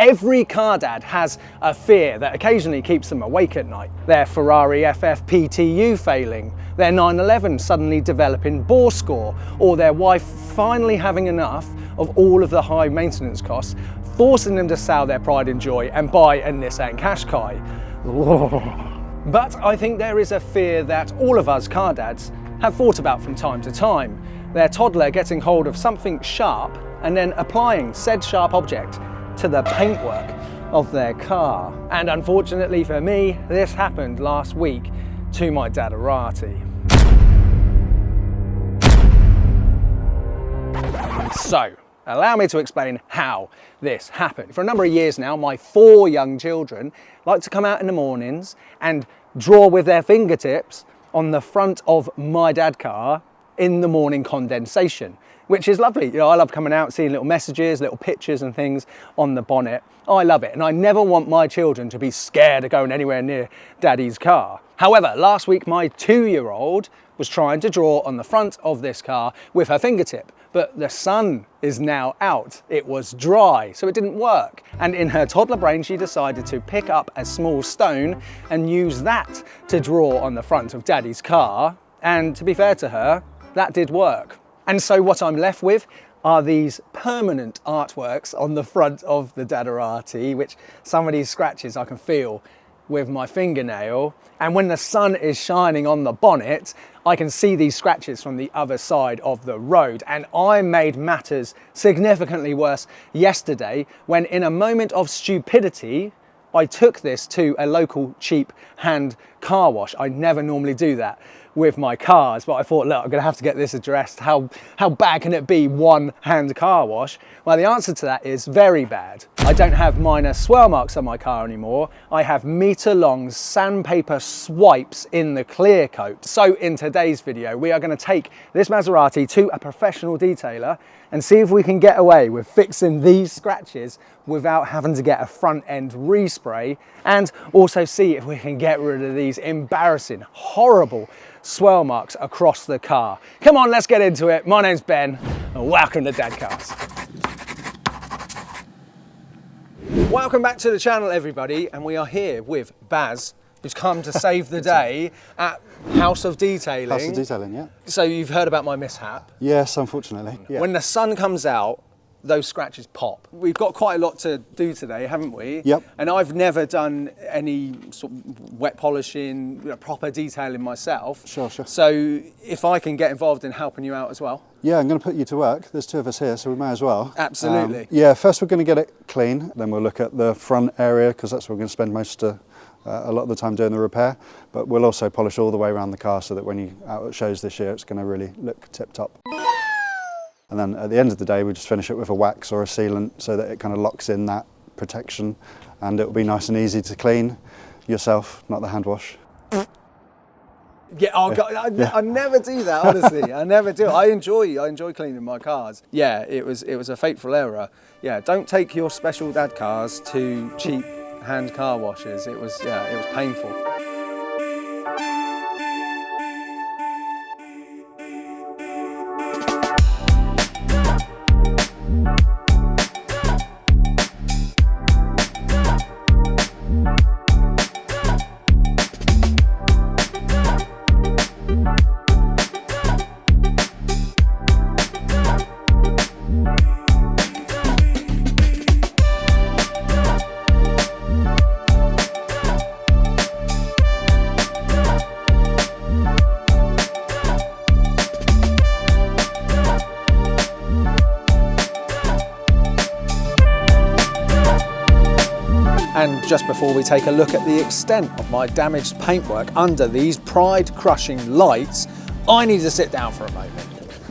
Every car dad has a fear that occasionally keeps them awake at night. Their Ferrari FF PTU failing, their 911 suddenly developing bore score, or their wife finally having enough of all of the high maintenance costs, forcing them to sell their pride and joy and buy a Nissan Qashqai. But I think there is a fear that all of us car dads have thought about from time to time. Their toddler getting hold of something sharp and then applying said sharp object to the paintwork of their car. And unfortunately for me, this happened last week to my Daddarati. So, allow me to explain how this happened. For a number of years now, my 4 young children like to come out in the mornings and draw with their fingertips on the front of my dad car in the morning condensation, which is lovely. You know, I love coming out, seeing little messages, little pictures and things on the bonnet. Oh, I love it. And I never want my children to be scared of going anywhere near daddy's car. However, last week, my 2-year-old was trying to draw on the front of this car with her fingertip, but the sun is now out. It was dry, so it didn't work. And in her toddler brain, she decided to pick up a small stone and use that to draw on the front of daddy's car. And to be fair to her, that did work. And so what I'm left with are these permanent artworks on the front of the Daddarati, which some of these scratches I can feel with my fingernail. And when the sun is shining on the bonnet, I can see these scratches from the other side of the road. And I made matters significantly worse yesterday when, in a moment of stupidity, I took this to a local cheap hand car wash. I never normally do that with my cars, but I thought, look, I'm gonna have to get this addressed. How bad can it be, one hand car wash? Well, the answer to that is very bad. I don't have minor swirl marks on my car anymore. I have meter-long sandpaper swipes in the clear coat. So in today's video, we are gonna take this Maserati to a professional detailer and see if we can get away with fixing these scratches without having to get a front end respray, and also see if we can get rid of these embarrassing, horrible swirl marks across the car. Come on, let's get into it. My name's Ben, and welcome to Dadcars. Welcome back to the channel, everybody, and we are here with Baz, who's come to save the day at House of Detailing. House of Detailing, yeah. So you've heard about my mishap. Yes, unfortunately. Yeah. When the sun comes out, those scratches pop. We've got quite a lot to do today, haven't we? Yep. And I've never done any sort of wet polishing, proper detailing myself. Sure. So if I can get involved in helping you out as well. Yeah, I'm going to put you to work. There's 2 of us here, so we may as well. Absolutely. Yeah, first we're going to get it clean, then we'll look at the front area, because that's where we're going to spend a lot of the time doing the repair. But we'll also polish all the way around the car so that when you're out at shows this year, it's going to really look tip-top. And then at the end of the day, we just finish it with a wax or a sealant so that it kind of locks in that protection, and it will be nice and easy to clean yourself, not the hand wash. Yeah, oh God, I never do that, honestly. I never do. I enjoy cleaning my cars. Yeah, it was a fateful error. Yeah, don't take your special dad cars to cheap hand car washes. It was painful. And just before we take a look at the extent of my damaged paintwork under these pride-crushing lights, I need to sit down for a moment.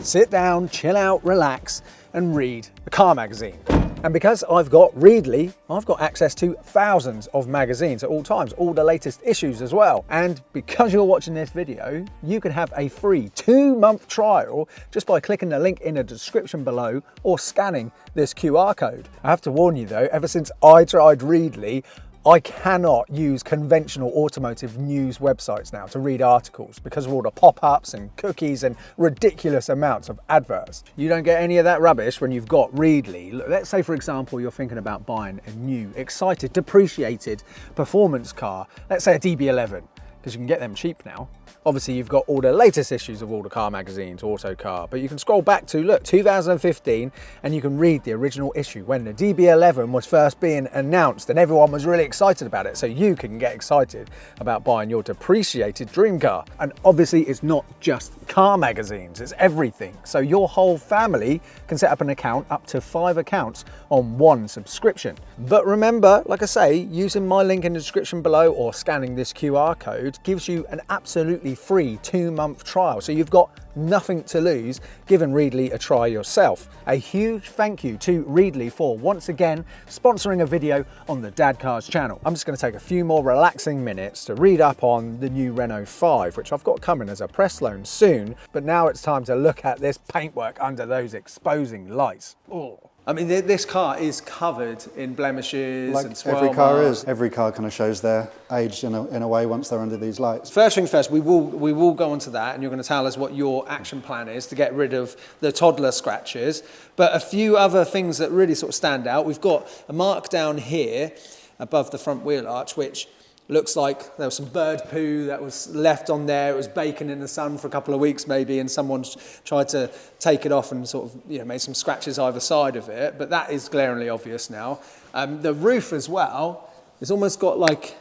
Sit down, chill out, relax, and read a car magazine. And because I've got Reedley, I've got access to thousands of magazines at all times, all the latest issues as well. And because you're watching this video, you can have a free 2-month trial just by clicking the link in the description below or scanning this QR code. I have to warn you though, ever since I tried Reedley, I cannot use conventional automotive news websites now to read articles because of all the pop-ups and cookies and ridiculous amounts of adverts. You don't get any of that rubbish when you've got Reedley. Let's say, for example, you're thinking about buying a new, excited, depreciated performance car. Let's say a DB11, because you can get them cheap now. Obviously, you've got all the latest issues of all the car magazines, Auto Car, but you can scroll back to, look, 2015, and you can read the original issue when the DB11 was first being announced and everyone was really excited about it. So you can get excited about buying your depreciated dream car. And obviously, it's not just car magazines, it's everything. So your whole family can set up an account, up to 5 accounts on one subscription. But remember, like I say, using my link in the description below or scanning this QR code gives you an absolutely free 2-month trial. So you've got nothing to lose giving Reedley a try yourself. A huge thank you to Reedley for once again sponsoring a video on the Dadcars channel. I'm just going to take a few more relaxing minutes to read up on the new Renault 5, which I've got coming as a press loan soon, but now it's time to look at this paintwork under those exposing lights. Oh. I mean, this car is covered in blemishes and swirl every car marks. is. Every car kind of shows their age in a way once they're under these lights. First thing first, we will go on to that, and you're going to tell us what your action plan is to get rid of the toddler scratches. But a few other things that really sort of stand out. We've got a mark down here above the front wheel arch, which looks like there was some bird poo that was left on there. It was baking in the sun for a couple of weeks maybe, and someone's tried to take it off and sort of, you know, made some scratches either side of it. But that is glaringly obvious now. The roof as well has almost got like,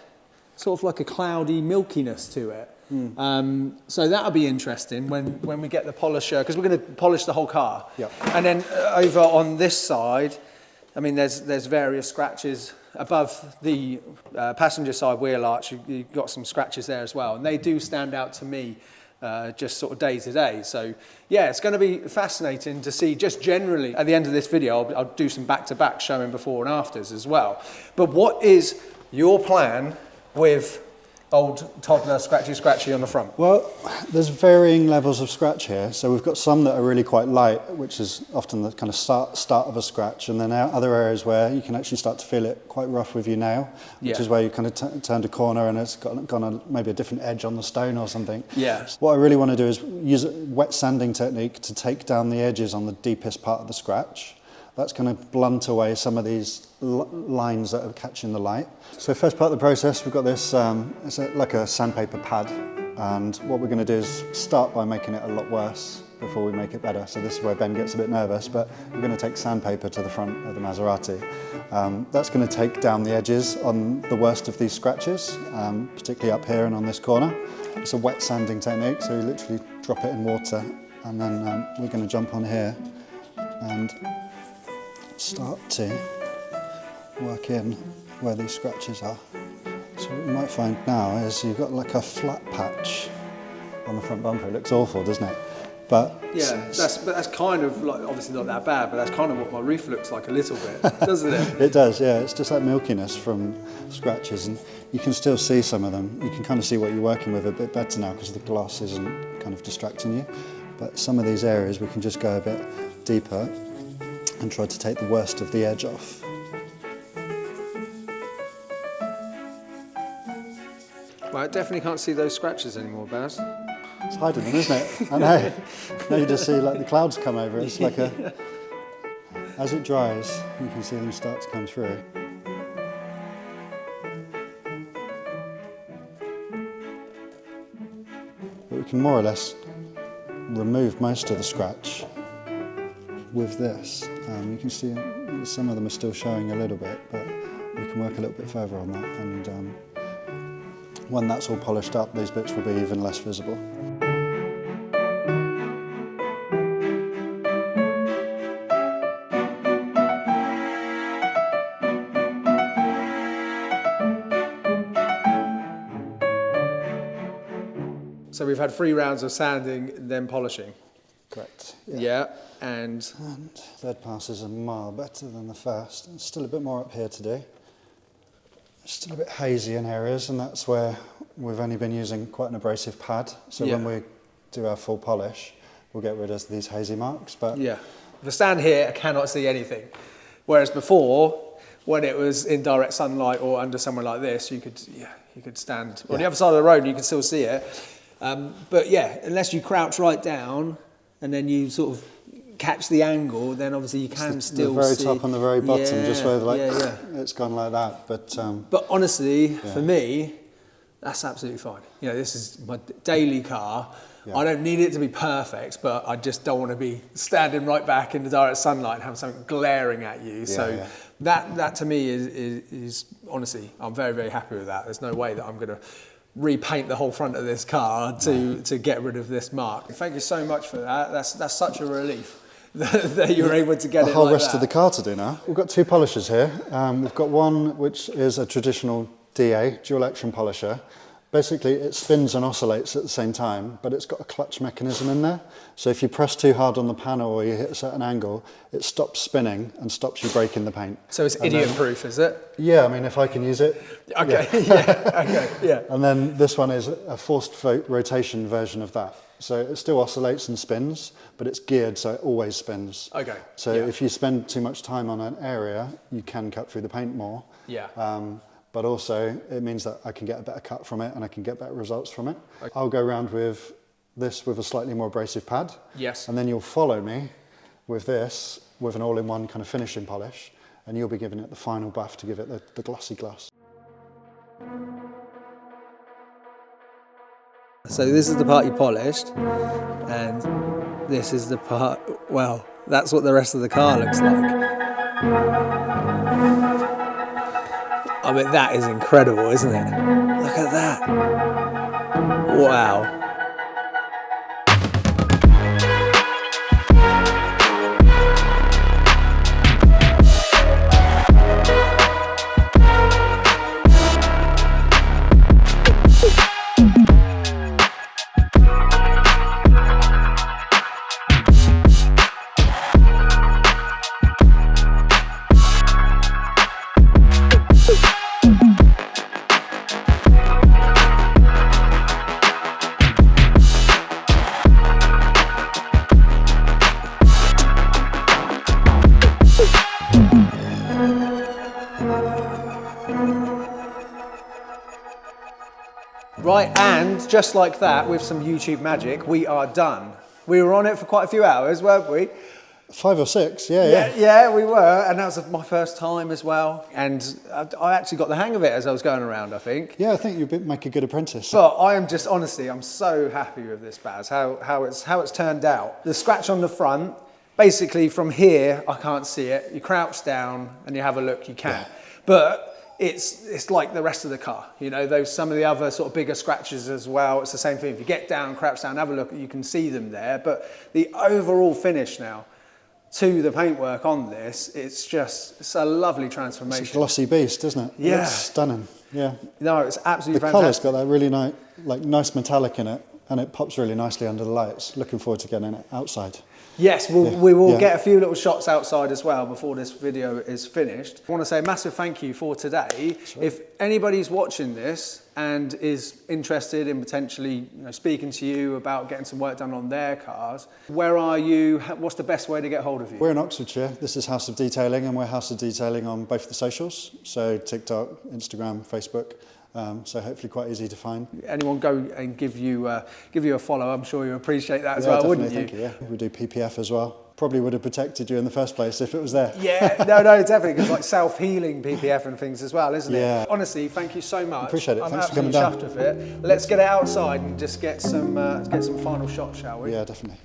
sort of like a cloudy milkiness to it. So that'll be interesting when we get the polisher, because we're going to polish the whole car. Yep. And then over on this side, I mean, there's various scratches above the passenger side wheel arch. You've got some scratches there as well, and they do stand out to me just sort of day to day. So yeah, it's going to be fascinating to see just generally. At the end of this video, I'll do some back-to-back showing before and afters as well. But what is your plan with old toddler scratchy on the front? Well, there's varying levels of scratch here. So we've got some that are really quite light, which is often the kind of start of a scratch, and then other areas where you can actually start to feel it quite rough with your nail, which is where you kind of turned a corner and it's gone maybe a different edge on the stone or something. Yeah. What I really want to do is use a wet sanding technique to take down the edges on the deepest part of the scratch. That's going to blunt away some of these lines that are catching the light. So first part of the process, we've got this, it's like a sandpaper pad. And what we're going to do is start by making it a lot worse before we make it better. So this is where Ben gets a bit nervous, but we're going to take sandpaper to the front of the Maserati. That's going to take down the edges on the worst of these scratches, particularly up here and on this corner. It's a wet sanding technique, so you literally drop it in water, and then we're going to jump on here and start to work in where these scratches are. So what you might find now is you've got like a flat patch on the front bumper. It looks awful, doesn't it? But yeah, that's kind of like, obviously not that bad, but that's kind of what my roof looks like a little bit, doesn't it? It does, yeah. It's just like milkiness from scratches, and you can still see some of them. You can kind of see what you're working with a bit better now because the gloss isn't kind of distracting you. But some of these areas we can just go a bit deeper and try to take the worst of the edge off. Well, I definitely can't see those scratches anymore, Baz. It's hiding them, isn't it? I know. Now you just see like the clouds come over. It's like as it dries, you can see them start to come through. But we can more or less remove most of the scratch with this. You can see some of them are still showing a little bit, but we can work a little bit further on that, and when that's all polished up, these bits will be even less visible. So we've had 3 rounds of sanding, then polishing. Correct. Yeah, and third pass is a mile better than the first. There's still a bit more up here to do. It's still a bit hazy in areas, and that's where we've only been using quite an abrasive pad. So when we do our full polish, we'll get rid of these hazy marks. But yeah, if I stand here, I cannot see anything. Whereas before, when it was in direct sunlight or under somewhere like this, you could stand on the other side of the road and you can still see it. But yeah, unless you crouch right down and then you sort of catch the angle, then obviously you can still see. The very top and the very bottom, just where it's gone like that. But honestly, for me, that's absolutely fine. You know, this is my daily car. Yeah. I don't need it to be perfect, but I just don't want to be standing right back in the direct sunlight and have something glaring at you. So that to me is honestly, I'm very, very happy with that. There's no way that I'm going to repaint the whole front of this car to get rid of this mark. Thank you so much for that. That's such a relief that you're able to get it like that. The whole rest of the car to do now. We've got two polishers here. We've got one which is a traditional DA, dual action polisher. Basically, it spins and oscillates at the same time, but it's got a clutch mechanism in there. So if you press too hard on the panel or you hit a certain angle, it stops spinning and stops you breaking the paint. So it's idiot-proof, is it? Yeah, I mean, if I can use it. Okay, yeah. And then this one is a forced rotation version of that. So it still oscillates and spins, but it's geared so it always spins. Okay. So if you spend too much time on an area, you can cut through the paint more. Yeah. But also it means that I can get a better cut from it and I can get better results from it. Okay. I'll go around with this with a slightly more abrasive pad. Yes. And then you'll follow me with this, with an all-in-one kind of finishing polish, and you'll be giving it the final buff to give it the glossy gloss. So this is the part you polished, and this is the part, well, that's what the rest of the car looks like. I mean, that is incredible, isn't it? Look at that. Wow. Right, and just like that, with some YouTube magic, we are done. We were on it for quite a few hours, weren't we? 5 or 6, yeah. Yeah, we were, and that was my first time as well. And I actually got the hang of it as I was going around, I think. Yeah, I think you'd make a good apprentice. But I am just, honestly, I'm so happy with this Baz, how it's turned out. The scratch on the front, basically from here, I can't see it. You crouch down and you have a look, you can. Yeah. But it's like the rest of the car, you know, some of the other sort of bigger scratches as well. It's the same thing. If you get down, crouch down, have a look, you can see them there. But the overall finish now to the paintwork on this, it's a lovely transformation. It's a glossy beast, isn't it? Yeah. It's stunning. Yeah. No, it's absolutely fantastic. The colour's got that really nice metallic in it, and it pops really nicely under the lights. Looking forward to getting it outside. Yes, we will get a few little shots outside as well before this video is finished. I want to say a massive thank you for today. Sure. If anybody's watching this and is interested in potentially speaking to you about getting some work done on their cars, where are you? What's the best way to get hold of you? We're in Oxfordshire. This is House of Detailing, and we're House of Detailing on both the socials, so TikTok, Instagram, Facebook. So hopefully quite easy to find. Anyone go and give you a follow. I'm sure you appreciate that as well, wouldn't you? Thank you. Yeah, we do PPF as well. Probably would have protected you in the first place if it was there. Yeah, no, definitely, because like self-healing PPF and things as well, isn't it? Yeah. Honestly, thank you so much. Appreciate it. I'm Thanks for coming down. chuffed with it. Let's get it outside and just get some final shots, shall we? Yeah, definitely.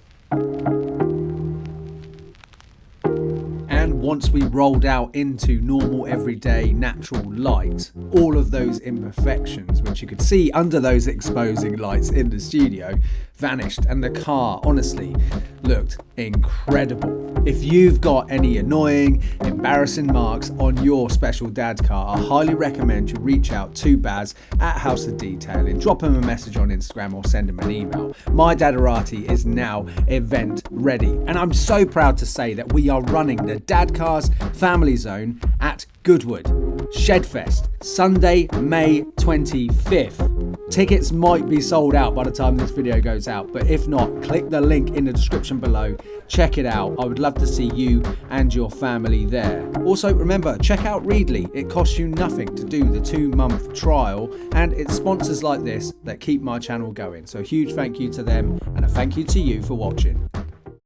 And once we rolled out into normal, everyday, natural light, all of those imperfections, which you could see under those exposing lights in the studio, vanished, and the car, honestly, looked incredible. If you've got any annoying, embarrassing marks on your special dad car, I highly recommend you reach out to Baz at House of Detailing, drop him a message on Instagram or send him an email. My Dadarati is now event ready, and I'm so proud to say that we are running the Dadcars Family Zone at Goodwood. SHEDFEST, Sunday, May 25th. Tickets might be sold out by the time this video goes out, but if not, click the link in the description below. Check it out. I would love to see you and your family there. Also, remember, check out Reedley. It costs you nothing to do the 2-month trial, and it's sponsors like this that keep my channel going. So a huge thank you to them, and a thank you to you for watching.